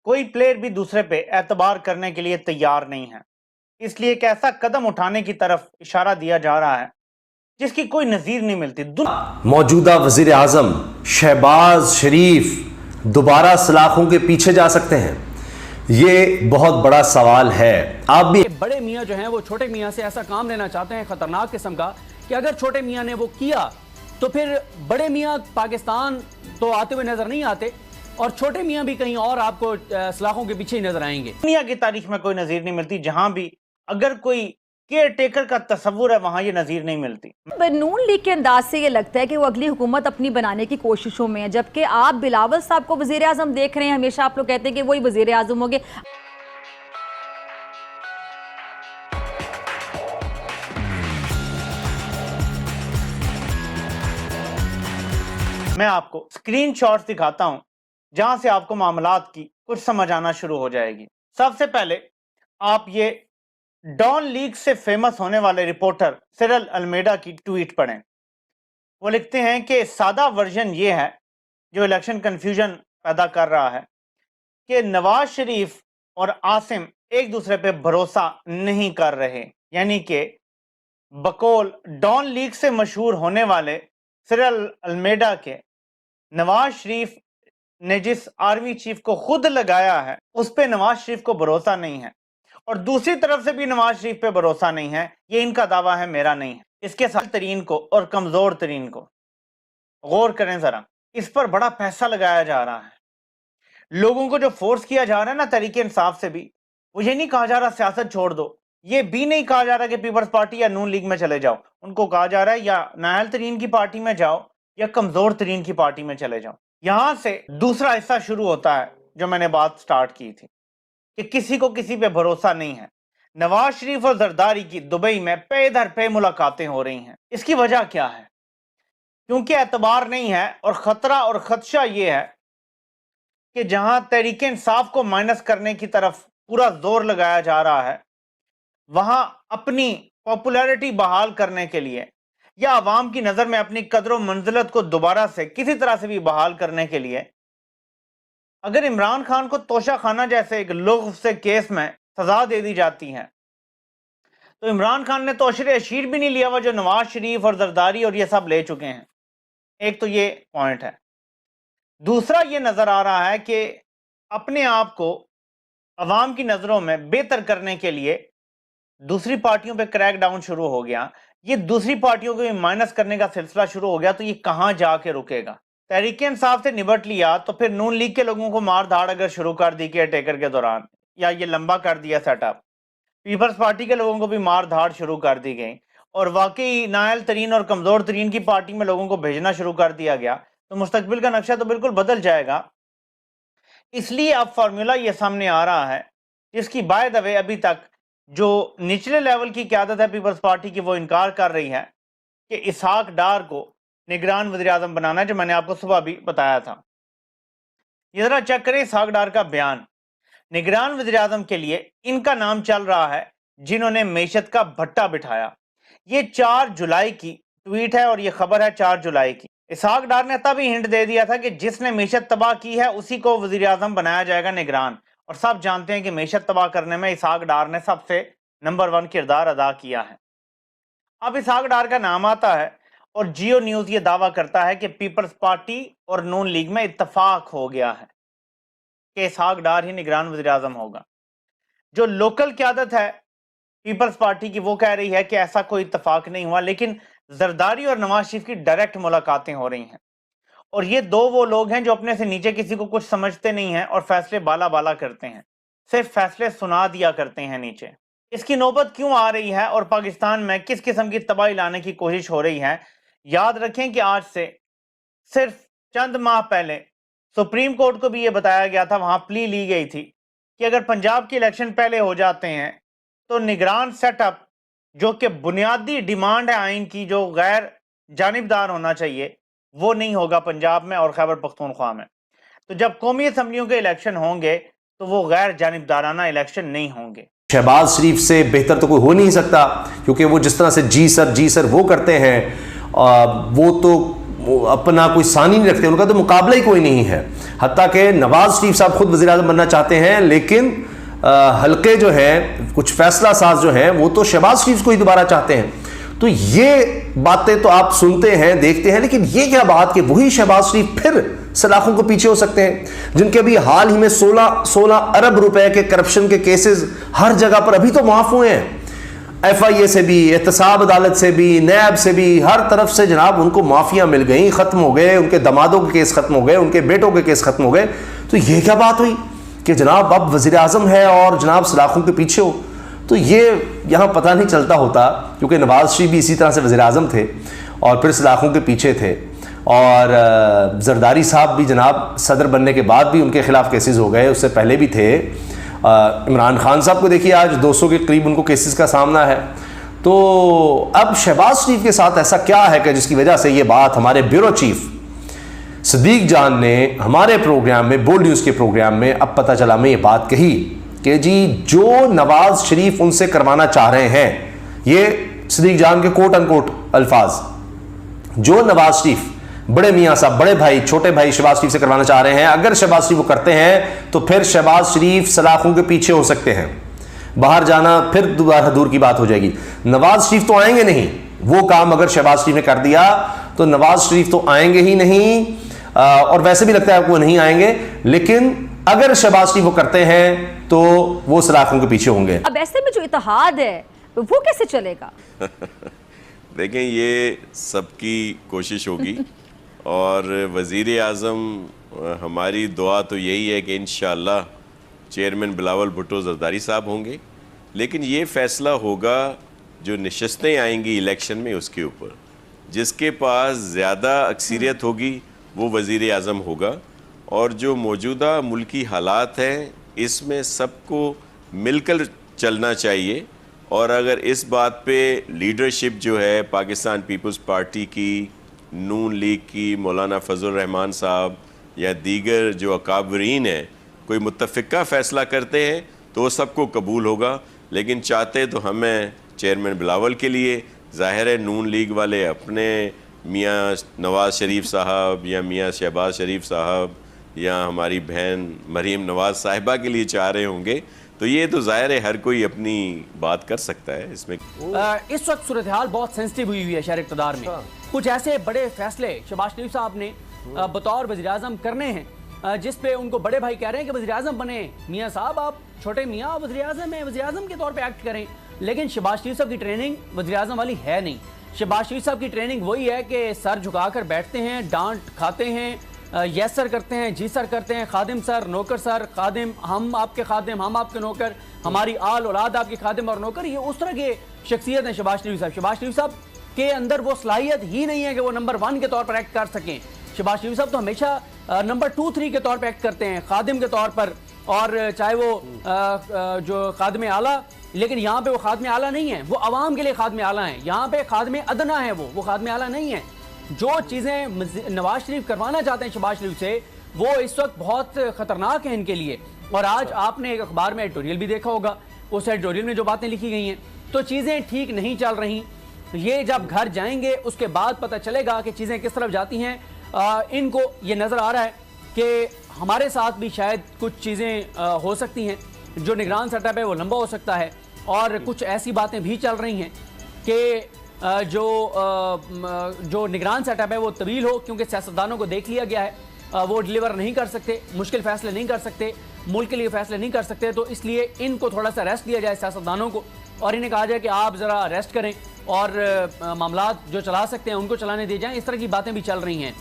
कोई प्लेयर भी दूसरे पे एतबार करने के लिए तैयार नहीं है, इसलिए एक ऐसा कदम उठाने की तरफ इशारा दिया जा रहा है जिसकी कोई नजीर नहीं मिलती। मौजूदा वजीर आजम शहबाज शरीफ दोबारा सलाखों के पीछे जा सकते हैं? ये बहुत बड़ा सवाल है। आप भी बड़े मियाँ जो हैं वो छोटे मियाँ से ऐसा काम लेना चाहते हैं खतरनाक किस्म का कि अगर छोटे मियाँ ने वो किया तो फिर बड़े मियाँ पाकिस्तान तो आते हुए नजर नहीं आते और छोटे मियाँ भी कहीं और आपको सलाखों के पीछे ही नजर आएंगे। दुनिया की तारीख में कोई नजीर नहीं मिलती जहां भी अगर कोई केयर टेकर का तस्वुर है वहां ये नजीर नहीं मिलती। नून लीग के अंदाज से ये लगता है कि वो अगली हुकूमत अपनी बनाने की कोशिशों में है, जबकि आप बिलावल साहब को वजीर आजम देख रहे हैं। हमेशा आप लोग कहते हैं कि वही वजीर आजम होंगे। मैं आपको स्क्रीनशॉट्स दिखाता हूं जहां से आपको मामलात की कुछ समझ आना शुरू हो जाएगी। सबसे पहले आप ये डॉन लीग से फेमस होने वाले रिपोर्टर सिरल अल्मेडा की ट्वीट पढ़ें। वो लिखते हैं कि सादा वर्जन ये है जो इलेक्शन कंफ्यूजन पैदा कर रहा है कि नवाज शरीफ और आसिम एक दूसरे पे भरोसा नहीं कर रहे, यानी कि बकौल डॉन लीग से मशहूर होने वाले सिरल अल्मेडा के नवाज शरीफ ने जिस आर्मी चीफ को खुद लगाया है उस पे नवाज शरीफ को भरोसा नहीं है और दूसरी तरफ से भी नवाज शरीफ पे भरोसा नहीं है। ये इनका दावा है, मेरा नहीं है। इसके साथ तरीन को और कमजोर तरीन को गौर करें जरा, इस पर बड़ा पैसा लगाया जा रहा है। लोगों को जो फोर्स किया जा रहा है ना तरीके इंसाफ से भी, वो ये नहीं कहा जा रहा सियासत छोड़ दो, ये भी नहीं कहा जा रहा कि पीपल्स पार्टी या नून लीग में चले जाओ। उनको कहा जा रहा है या नायल तरीन की पार्टी में जाओ या कमजोर तरीन की पार्टी में चले जाओ। यहां से दूसरा हिस्सा शुरू होता है जो मैंने बात स्टार्ट की थी कि किसी को किसी पे भरोसा नहीं है। नवाज शरीफ और जरदारी की दुबई में पे दर पे मुलाकातें हो रही हैं। इसकी वजह क्या है? क्योंकि एतबार नहीं है और खतरा और खदशा ये है कि जहां तहरीक इंसाफ को माइनस करने की तरफ पूरा जोर लगाया जा रहा है, वहां अपनी पॉपुलैरिटी बहाल करने के लिए या आवाम की नजर में अपनी कदर मंजिलत को दोबारा से किसी तरह से भी बहाल करने के लिए अगर इमरान खान को तोशा खाना जैसे एक लुग़्व से केस में सजा दे दी जाती है तो इमरान खान ने तो अशर अशीर भी नहीं लिया हुआ जो नवाज शरीफ और जरदारी और ये सब ले चुके हैं। एक तो ये पॉइंट है। दूसरा ये नजर आ रहा है कि अपने आप को अवाम की नजरों में बेहतर करने के लिए दूसरी पार्टियों पे क्रैक डाउन शुरू हो गया। ये दूसरी पार्टियों को भी माइनस करने का सिलसिला शुरू हो गया तो ये कहां जाके रुकेगा? तहरीक इंसाफ से निबट लिया तो फिर नून लीग के लोगों को मार धाड़ अगर शुरू कर दी केयर टेकर के दौरान या ये लंबा कर दिया सेटअप, पीपल्स पार्टी के लोगों को भी मार धाड़ शुरू कर दी गई और वाकई नायल तरीन और कमजोर तरीन की पार्टी में लोगों को भेजना शुरू कर दिया गया तो मुस्तकबिल का नक्शा तो बिल्कुल बदल जाएगा। इसलिए अब फार्मूला ये सामने आ रहा है जिसकी बाय द वे अभी तक जो निचले लेवल की क़यादत है पीपल्स पार्टी की वो इनकार कर रही है कि इसहाक डार को निगरान वज़ीर आज़म बनाना है, जो मैंने आपको सुबह भी बताया था। ये जरा चेक करें इसहाक डार का बयान। निगरान वज़ीर आज़म के लिए इनका नाम चल रहा है जिन्होंने मेशत का भट्टा बिठाया। ये 4 जुलाई की ट्वीट है और ये खबर है 4 जुलाई की। इसहाक डार ने तभी हिंट दे दिया था कि जिसने मेशत तबाह की है उसी को वज़ीर आज़म बनाया जाएगा निगरान, और सब जानते हैं कि मेशत तबाह करने में इसहाक डार ने सबसे नंबर 1 किरदार अदा किया है। अब इसहाक डार का नाम आता है और जियो न्यूज़ ये दावा करता है कि पीपल्स पार्टी और नून लीग में इत्तफाक हो गया है कि इसहाक डार ही निगरान वज़ीर आज़म होगा। जो लोकल क़यादत है पीपल्स पार्टी की वो कह रही है कि ऐसा कोई इत्तफाक नहीं हुआ, लेकिन जरदारी और नवाज शरीफ की डायरेक्ट मुलाकातें हो रही हैं और ये दो वो लोग हैं जो अपने से नीचे किसी को कुछ समझते नहीं हैं और फैसले बाला बाला करते हैं, सिर्फ फैसले सुना दिया करते हैं नीचे। इसकी नौबत क्यों आ रही है और पाकिस्तान में किस किस्म की तबाही लाने की कोशिश हो रही है? याद रखें कि आज से सिर्फ चंद माह पहले सुप्रीम कोर्ट को भी ये बताया गया था, वहां प्ली ली गई थी कि अगर पंजाब के इलेक्शन पहले हो जाते हैं तो निगरान सेटअप जो कि बुनियादी डिमांड है आइन की, जो गैर जानिबदार होना चाहिए, वो नहीं होगा पंजाब में और खैबर पख्तूनख्वा में। तो जब कौमी असम्बलियों के इलेक्शन होंगे तो वो गैर जानिबदाराना इलेक्शन नहीं होंगे। शहबाज शरीफ से बेहतर तो कोई हो नहीं सकता, क्योंकि वो जिस तरह से जी सर वो करते हैं वो तो अपना कोई सानी नहीं रखते, उनका तो मुकाबला ही कोई नहीं है। हत्ता कि नवाज शरीफ साहब खुद वज़ीर आज़म बनना चाहते हैं, लेकिन हल्के जो है कुछ फैसला साज जो हैं वो तो शहबाज शरीफ को ही दोबारा चाहते हैं। तो ये बातें तो आप सुनते हैं, देखते हैं, लेकिन ये क्या बात कि वही शहबाज शरीफ फिर सलाखों को पीछे हो सकते हैं, जिनके अभी हाल ही में 16 अरब रुपए के करप्शन के केसेस हर जगह पर अभी तो माफ हुए हैं। FIA से भी, एहतसाब अदालत से भी, नैब से भी, हर तरफ से जनाब उनको माफियां मिल गई, खत्म हो गए, उनके दमादों के केस खत्म हो गए, उनके बेटों के केस खत्म हो गए। तो ये क्या बात हुई कि जनाब अब वज़ीर आज़म है और जनाब सलाखों के पीछे हो? तो ये यहाँ पता नहीं चलता होता, क्योंकि नवाज शरीफ भी इसी तरह से वज़ीर आज़म थे और फिर सलाखों के पीछे थे, और जरदारी साहब भी जनाब सदर बनने के बाद भी उनके खिलाफ केसेस हो गए, उससे पहले भी थे। इमरान खान साहब को देखिए आज 200 के करीब उनको केसेस का सामना है। तो अब शहबाज शरीफ के साथ ऐसा क्या है कि जिसकी वजह से ये बात हमारे ब्यूरो चीफ सदीक जान ने हमारे प्रोग्राम में, बोल्ड न्यूज़ के प्रोग्राम में, अब पता चला मैं ये बात कही कि जी जो नवाज शरीफ उनसे करवाना चाह रहे हैं, ये सदीक जान के कोट अनकोट अल्फाज, जो नवाज शरीफ बड़े मियाँ साहब, बड़े भाई, छोटे भाई शहबाज शरीफ से करवाना चाह रहे हैं, अगर शहबाज शरीफ वो करते हैं तो फिर शहबाज शरीफ सलाखों के पीछे हो सकते हैं, बाहर जाना फिर दोबारा दूर की बात हो जाएगी। नवाज शरीफ तो आएंगे नहीं, वो काम अगर शहबाज शरीफ ने कर दिया तो नवाज शरीफ तो आएंगे ही नहीं, और वैसे भी लगता है वो नहीं आएंगे, लेकिन अगर शहबाज शरीफ वो करते हैं तो वो सलाखों के पीछे होंगे। अब ऐसे में जो इत्तेहाद है वो कैसे चलेगा? देखें, ये सबकी कोशिश होगी और वज़ीर आज़म हमारी दुआ तो यही है कि इंशाअल्लाह चेयरमैन बिलावल भुट्टो ज़रदारी साहब होंगे, लेकिन ये फ़ैसला होगा जो नशस्तें आएंगी इलेक्शन में उसके ऊपर, जिसके पास ज़्यादा अक्सरियत होगी वो वज़ीर आज़म होगा। और जो मौजूदा मुल्की हालात हैं इसमें सबको मिलकर चलना चाहिए, और अगर इस बात पे लीडरशिप जो है पाकिस्तान पीपल्स पार्टी की, नून लीग की, मौलाना फजल रहमान साहब या दीगर जो अकाबरीन हैं कोई मुत्तफ़िका फ़ैसला करते हैं तो वो सबको कबूल होगा। लेकिन चाहते तो हमें चेयरमैन बिलावल के लिए, ज़ाहिर है नून लीग वाले अपने मियाँ नवाज़ शरीफ साहब या मियाँ शहबाज शरीफ साहब या हमारी बहन मरीम नवाज़ साहिबा के लिए चाह रहे होंगे। तो ये तो ज़ाहिर है हर कोई अपनी बात कर सकता है इसमें। इस वक्त सूरत हाल बहुत सेंसिटिव हुई है शहर इक़्तिदार में। कुछ ऐसे बड़े फैसले शहबाज शरीफ साहब ने बतौर वज़ीर आज़म करने हैं जिस पे उनको बड़े भाई कह रहे हैं कि वज़ीर आज़म बने। मियाँ साहब आप छोटे मियाँ वज़ीर आज़म हैं, वज़ीर आज़म के तौर पे एक्ट करें, लेकिन शहबाज शरीफ साहब की ट्रेनिंग वज़ीर आज़म वाली है नहीं। शहबाज शरीफ साहब की ट्रेनिंग वही है कि सर झुकाकर बैठते हैं, डांट खाते हैं, यस सर करते हैं, जी सर करते हैं, खादिम सर, नौकर सर, खादिम, हम आपके खादिम, हम आपके नौकर, हमारी आल औलाद आपकी खादिम और नौकर। ये उस तरह के शख्सियत है शहबाज शरीफ साहब। शहबाज शरीफ साहब के अंदर वो सलाहियत ही नहीं है कि वो नंबर 1 के तौर पर एक्ट कर सकें। शहबाज शरीफ साहब तो हमेशा नंबर 2-3 के तौर पर एक्ट करते हैं, खादिम के तौर पर, और चाहे वो जो खादिम आला, लेकिन यहाँ पे वो खादिम आला नहीं है, वो अवाम के लिए खादिम आला हैं। यहाँ पे खादिम अदना है, वो खादिम आला नहीं है। जो चीज़ें नवाज शरीफ करवाना चाहते हैं शहबाज शरीफ से, वो इस वक्त बहुत ख़तरनाक है इनके लिए। और आज आपने एक अखबार में एडिटोरियल भी देखा होगा, उस एडिटोरियल में जो बातें लिखी गई हैं, तो चीज़ें ठीक नहीं चल रही। ये जब घर जाएंगे उसके बाद पता चलेगा कि चीज़ें किस तरफ जाती हैं। इनको ये नज़र आ रहा है कि हमारे साथ भी शायद कुछ चीज़ें हो सकती हैं, जो निगरान सेटअप है वो लंबा हो सकता है, और कुछ ऐसी बातें भी चल रही हैं कि जो निगरान सेटअप है वो तवील हो, क्योंकि सियासतदानों को देख लिया गया है वो डिलीवर नहीं कर सकते, मुश्किल फैसले नहीं कर सकते, मुल्क के लिए फैसले नहीं कर सकते। तो इसलिए इनको थोड़ा सा रेस्ट दिया जाए सियासतदानों को, और इन्हें कहा जाए कि आप ज़रा रेस्ट करें और मामलात जो चला सकते हैं उनको चलाने दिए जाएँ। इस तरह की बातें भी चल रही हैं।